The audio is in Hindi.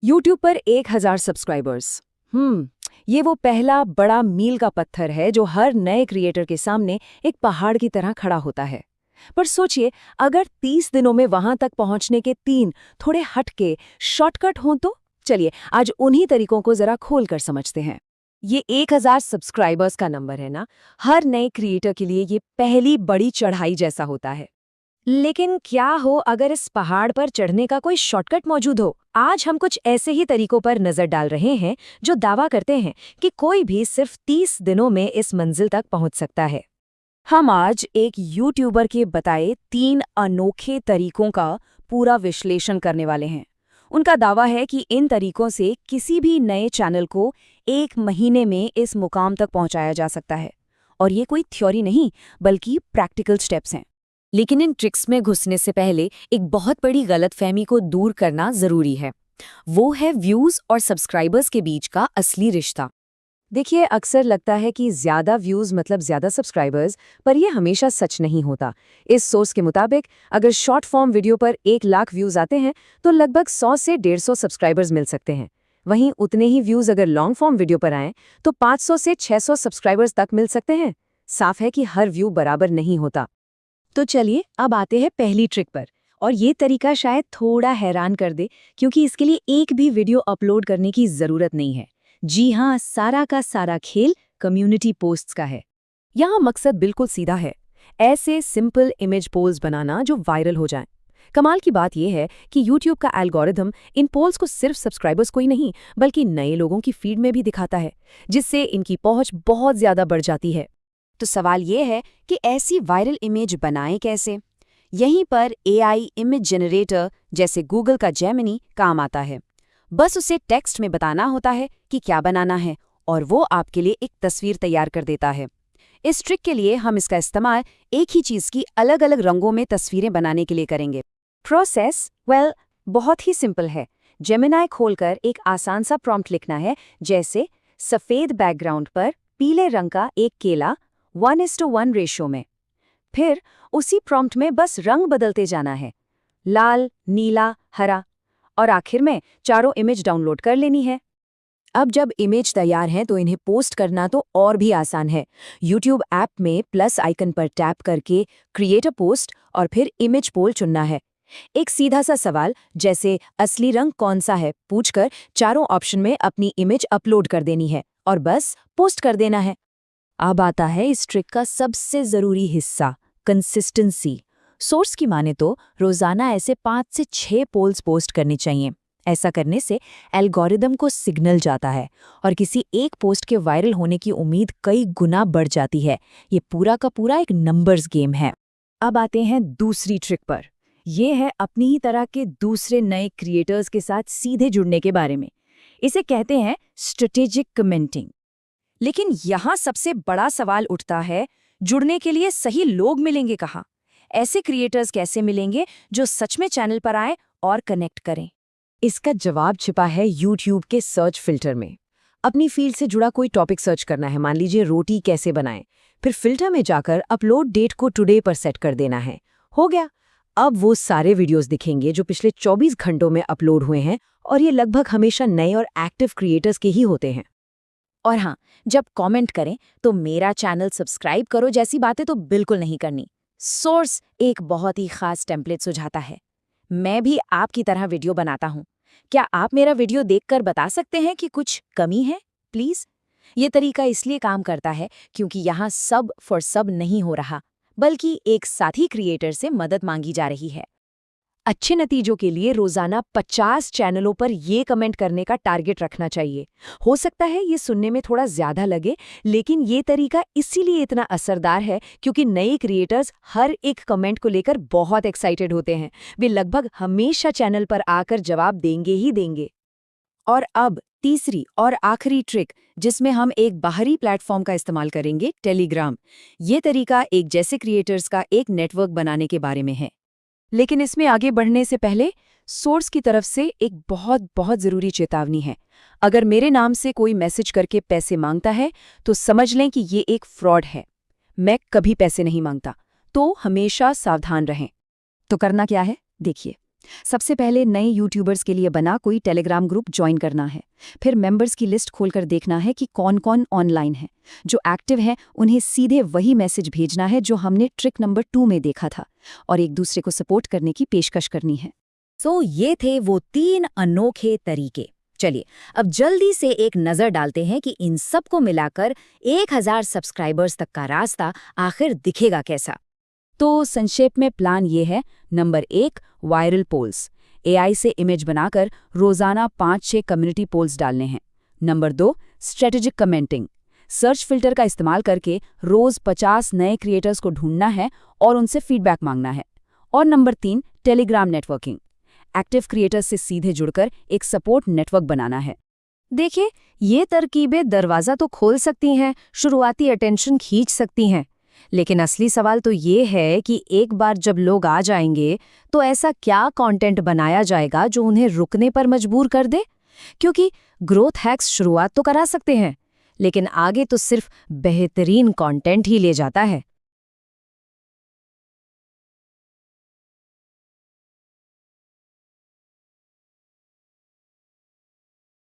यूट्यूब पर 1000 सब्सक्राइबर्स। ये वो पहला बड़ा मील का पत्थर है जो हर नए क्रिएटर के सामने एक पहाड़ की तरह खड़ा होता है। पर सोचिए, अगर 30 दिनों में वहां तक पहुंचने के 3 थोड़े हटके शॉर्टकट हों तो चलिए आज उन्हीं तरीकों को जरा खोल कर समझते हैं। ये 1000 सब्सक्राइबर्स का नंबर है ना, हर नए क्रिएटर के लिए ये पहली बड़ी चढ़ाई जैसा होता है। लेकिन क्या हो अगर इस पहाड़ पर चढ़ने का कोई शॉर्टकट मौजूद हो? आज हम कुछ ऐसे ही तरीकों पर नजर डाल रहे हैं जो दावा करते हैं कि कोई भी सिर्फ 30 दिनों में इस मंजिल तक पहुंच सकता है। हम आज एक यूट्यूबर के बताए 3 अनोखे तरीकों का पूरा विश्लेषण करने वाले हैं। उनका दावा है कि इन तरीकों से किसी भी नए चैनल को 1 महीने में इस मुकाम तक पहुंचाया जा सकता है। और ये कोई थ्योरी नहीं, बल्कि प्रैक्टिकल स्टेप्स हैं। लेकिन इन ट्रिक्स में घुसने से पहले एक बहुत बड़ी गलतफहमी को दूर करना जरूरी है। वो है व्यूज और सब्सक्राइबर्स के बीच का असली रिश्ता। देखिए, अक्सर लगता है कि ज्यादा व्यूज मतलब ज्यादा सब्सक्राइबर्स, पर यह हमेशा सच नहीं होता। इस सोर्स के मुताबिक अगर शॉर्ट फॉर्म वीडियो पर 1 लाख व्यूज आते हैं तो लगभग 100 से 150 सब्सक्राइबर्स मिल सकते हैं। वहीं उतने ही व्यूज अगर लॉन्ग फॉर्म वीडियो पर आएं तो 500 से 600 सब्सक्राइबर्स तक मिल सकते हैं। साफ है कि हर व्यू बराबर नहीं होता। तो चलिए अब आते हैं पहली ट्रिक पर। और ये तरीका शायद थोड़ा हैरान कर दे, क्योंकि इसके लिए एक भी वीडियो अपलोड करने की जरूरत नहीं है। जी हाँ, सारा का सारा खेल कम्युनिटी पोस्ट्स का है। यहाँ मकसद बिल्कुल सीधा है, ऐसे सिंपल इमेज पोल्स बनाना जो वायरल हो जाएं। कमाल की बात यह है कि YouTube का एल्गोरिथम इन पोल्स को सिर्फ सब्सक्राइबर्स को ही नहीं, बल्कि नए लोगों की फीड में भी दिखाता है, जिससे इनकी पहुंच बहुत ज्यादा बढ़ जाती है। तो सवाल ये है कि ऐसी वायरल इमेज बनाएं कैसे? यहीं पर AI इमेज जनरेटर जैसे गूगल का जेमिनी काम आता है। बस उसे टेक्स्ट में बताना होता है कि क्या बनाना है और वो आपके लिए एक तस्वीर तैयार कर देता है। इस ट्रिक के लिए हम इसका इस्तेमाल एक ही चीज़ की अलग अलग रंगों में तस्वीरें बनाने के लिए करेंगे। प्रोसेस बहुत ही सिंपल है। जेमिनी खोलकर एक आसान सा प्रॉम्प्ट लिखना है, जैसे सफ़ेद बैकग्राउंड पर पीले रंग का एक केला 1:1 रेशो में। फिर उसी प्रॉम्प्ट में बस रंग बदलते जाना है, लाल, नीला, हरा, और आखिर में चारों इमेज डाउनलोड कर लेनी है। अब जब इमेज तैयार है तो इन्हें पोस्ट करना तो और भी आसान है। YouTube ऐप में प्लस आइकन पर टैप करके क्रिएट अ पोस्ट और फिर इमेज पोल चुनना है। एक सीधा सा सवाल जैसे असली रंग कौन सा है पूछकर चारों ऑप्शन में अपनी इमेज अपलोड कर देनी है और बस पोस्ट कर देना है। अब आता है इस ट्रिक का सबसे जरूरी हिस्सा, कंसिस्टेंसी। सोर्स की माने तो रोजाना ऐसे 5 से 6 पोल्स पोस्ट करनी चाहिए। ऐसा करने से एल्गोरिदम को सिग्नल जाता है और किसी एक पोस्ट के वायरल होने की उम्मीद कई गुना बढ़ जाती है। ये पूरा का पूरा एक नंबर्स गेम है। अब आते हैं दूसरी ट्रिक पर। यह है अपनी ही तरह के दूसरे नए क्रिएटर्स के साथ सीधे जुड़ने के बारे में। इसे कहते हैं स्ट्रेटेजिक कमेंटिंग। लेकिन यहाँ सबसे बड़ा सवाल उठता है, जुड़ने के लिए सही लोग मिलेंगे कहाँ? ऐसे क्रिएटर्स कैसे मिलेंगे जो सच में चैनल पर आए और कनेक्ट करें? इसका जवाब छिपा है YouTube के सर्च फिल्टर में। अपनी फील्ड से जुड़ा कोई टॉपिक सर्च करना है, मान लीजिए रोटी कैसे बनाएं। फिर फिल्टर में जाकर अपलोड डेट को टुडे पर सेट कर देना है। हो गया। अब वो सारे वीडियोस दिखेंगे जो पिछले 24 घंटों में अपलोड हुए हैं, और ये लगभग हमेशा नए और एक्टिव क्रिएटर्स के ही होते हैं। और हाँ, जब कमेंट करें तो मेरा चैनल सब्सक्राइब करो जैसी बातें तो बिल्कुल नहीं करनी। सोर्स एक बहुत ही खास टेम्पलेट सुझाता है। मैं भी आपकी तरह वीडियो बनाता हूँ। क्या आप मेरा वीडियो देखकर बता सकते हैं कि कुछ कमी है? प्लीज। ये तरीका इसलिए काम करता है क्योंकि यहाँ सब फॉर सब नहीं हो रहा, बल्कि एक साथी क्रिएटर से मदद मांगी जा रही है। अच्छे नतीजों के लिए रोजाना 50 चैनलों पर ये कमेंट करने का टारगेट रखना चाहिए। हो सकता है ये सुनने में थोड़ा ज्यादा लगे, लेकिन ये तरीका इसीलिए इतना असरदार है क्योंकि नए क्रिएटर्स हर एक कमेंट को लेकर बहुत एक्साइटेड होते हैं। वे लगभग हमेशा चैनल पर आकर जवाब देंगे ही देंगे। और अब तीसरी और आखिरी ट्रिक, जिसमें हम एक बाहरी प्लेटफॉर्म का इस्तेमाल करेंगे, टेलीग्राम। ये तरीका एक जैसे क्रिएटर्स का एक नेटवर्क बनाने के बारे में है। लेकिन इसमें आगे बढ़ने से पहले सोर्स की तरफ से एक बहुत ज़रूरी चेतावनी है। अगर मेरे नाम से कोई मैसेज करके पैसे मांगता है तो समझ लें कि ये एक फ्रॉड है। मैं कभी पैसे नहीं मांगता, तो हमेशा सावधान रहें। तो करना क्या है, देखिए। सबसे पहले नए यूट्यूबर्स के लिए बना कोई टेलीग्राम ग्रुप ज्वाइन करना है। फिर मेंबर्स की लिस्ट खोलकर देखना है कि कौन-कौन ऑनलाइन है। जो एक्टिव हैं उन्हें सीधे वही मैसेज भेजना है जो हमने ट्रिक नंबर 2 में देखा था, और एक दूसरे को सपोर्ट करने की पेशकश करनी है। तो ये थे वो 3 अनोखे तरीके। चलिए अब जल्दी से एक नज़र डालते हैं कि इन सब को मिलाकर 1000 सब्सक्राइबर्स तक का रास्ता आखिर दिखेगा कैसा। तो संक्षेप में प्लान ये है। Number 1, viral polls. एआई से इमेज बनाकर रोजाना 5-6 कम्युनिटी पोल्स डालने हैं। Number 2, strategic commenting. Search filter का इस्तेमाल करके रोज 50 नए क्रिएटर्स को ढूंढना है और उनसे फीडबैक मांगना है। और number 3, Telegram networking. Active creators से सीधे जुड़कर एक सपोर्ट नेटवर्क बनाना है। देखिए, ये तरकीबें दरवाज़ा तो खोल सकती हैं, शुरुआती अटेंशन खींच सकती हैं, लेकिन असली सवाल तो ये है कि एक बार जब लोग आ जाएंगे तो ऐसा क्या कंटेंट बनाया जाएगा जो उन्हें रुकने पर मजबूर कर दे। क्योंकि ग्रोथ हैक्स शुरुआत तो करा सकते हैं, लेकिन आगे तो सिर्फ बेहतरीन कंटेंट ही ले जाता है।